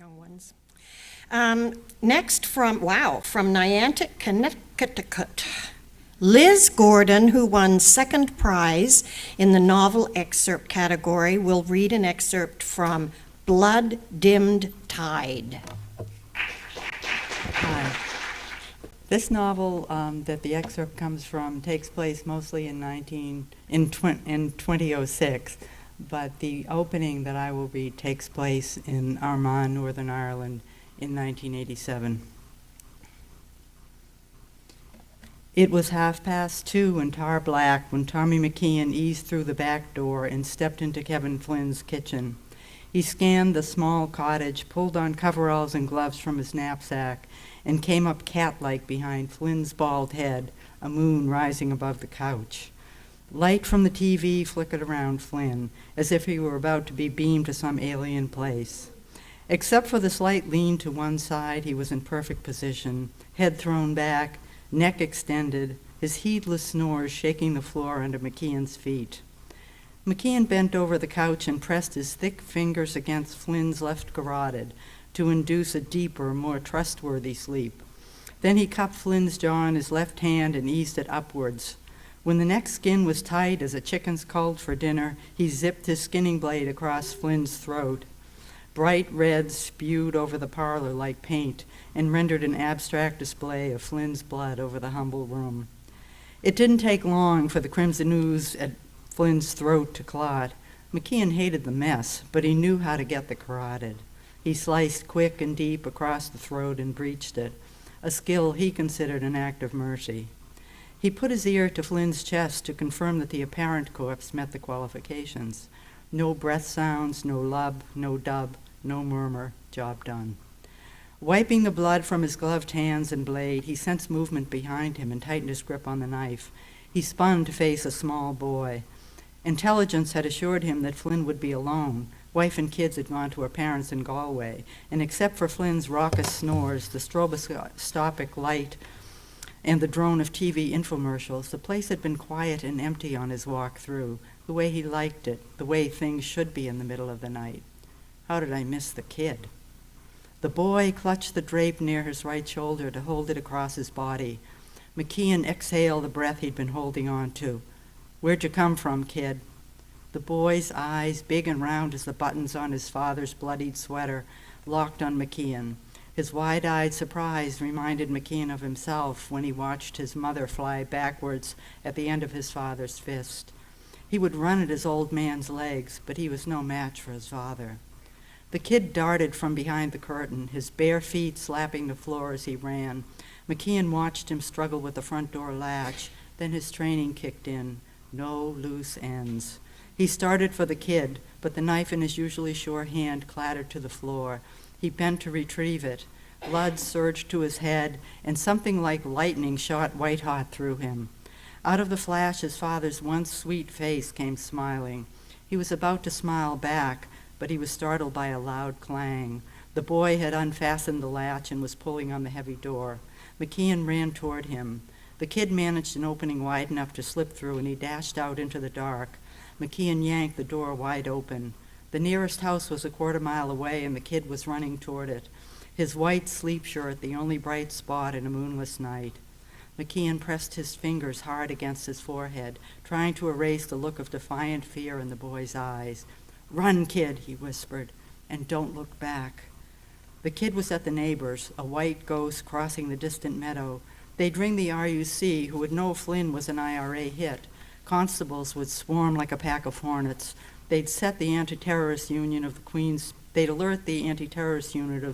young ones. Next from Niantic, Connecticut. Liz Gordon, who won second prize in the novel excerpt category, will read an excerpt from Blood-Dimmed Tide. Hi. This novel that the excerpt comes from takes place mostly in 2006, but the opening that I will read takes place in Armagh, Northern Ireland, in 1987. It was 2:30 and tar black when Tommy McKeon eased through the back door and stepped into Kevin Flynn's kitchen. He scanned the small cottage, pulled on coveralls and gloves from his knapsack, and came up cat-like behind Flynn's bald head, a moon rising above the couch. Light from the TV flickered around Flynn, as if he were about to be beamed to some alien place. Except for the slight lean to one side, he was in perfect position, head thrown back, neck extended, his heedless snores shaking the floor under McKeon's feet. McKeon bent over the couch and pressed his thick fingers against Flynn's left carotid to induce a deeper, more trustworthy sleep. Then he cupped Flynn's jaw in his left hand and eased it upwards. When the neck skin was tight as a chicken's culled for dinner, he zipped his skinning blade across Flynn's throat. Bright red spewed over the parlor like paint and rendered an abstract display of Flynn's blood over the humble room. It didn't take long for the crimson ooze at Flynn's throat to clot. McKeon hated the mess, but he knew how to get the carotid. He sliced quick and deep across the throat and breached it, a skill he considered an act of mercy. He put his ear to Flynn's chest to confirm that the apparent corpse met the qualifications. No breath sounds, no lub, no dub, no murmur, job done. Wiping the blood from his gloved hands and blade, he sensed movement behind him and tightened his grip on the knife. He spun to face a small boy. Intelligence had assured him that Flynn would be alone. Wife and kids had gone to her parents in Galway, and except for Flynn's raucous snores, the stroboscopic light, and the drone of TV infomercials, the place had been quiet and empty on his walk through, the way he liked it, the way things should be in the middle of the night. How did I miss the kid? The boy clutched the drape near his right shoulder to hold it across his body. McKeon exhaled the breath he'd been holding on to. "Where'd you come from, kid?" The boy's eyes, big and round as the buttons on his father's bloodied sweater, locked on McKeon. His wide-eyed surprise reminded McKeon of himself when he watched his mother fly backwards at the end of his father's fist. He would run at his old man's legs, but he was no match for his father. The kid darted from behind the curtain, his bare feet slapping the floor as he ran. McKeon watched him struggle with the front door latch, then his training kicked in. No loose ends. He started for the kid, but the knife in his usually sure hand clattered to the floor. He bent to retrieve it. Blood surged to his head, and something like lightning shot white-hot through him. Out of the flash, his father's once sweet face came smiling. He was about to smile back, but he was startled by a loud clang. The boy had unfastened the latch and was pulling on the heavy door. McKeon ran toward him. The kid managed an opening wide enough to slip through, and he dashed out into the dark. McKeon yanked the door wide open. The nearest house was a quarter-mile away, and the kid was running toward it, his white sleep shirt the only bright spot in a moonless night. McKeon pressed his fingers hard against his forehead, trying to erase the look of defiant fear in the boy's eyes. "Run, kid," he whispered, "and don't look back." The kid was at the neighbor's, a white ghost crossing the distant meadow. They'd ring the RUC, who would know Flynn was an IRA hit. Constables would swarm like a pack of hornets. They'd alert the anti-terrorist unit of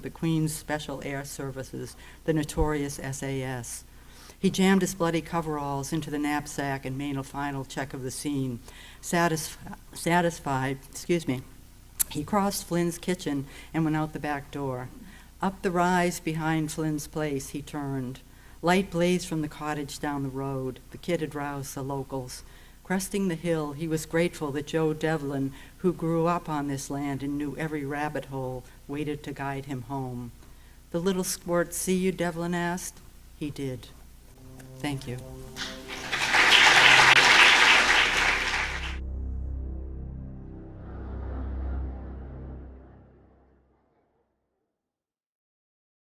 the Queen's Special Air Services, the notorious SAS. He jammed his bloody coveralls into the knapsack and made a final check of the scene. Satisfied, he crossed Flynn's kitchen and went out the back door. Up the rise behind Flynn's place, he turned. Light blazed from the cottage down the road. The kid had roused the locals. Cresting the hill, he was grateful that Joe Devlin, who grew up on this land and knew every rabbit hole, waited to guide him home. "The little squirt see you?" Devlin asked. He did. Thank you.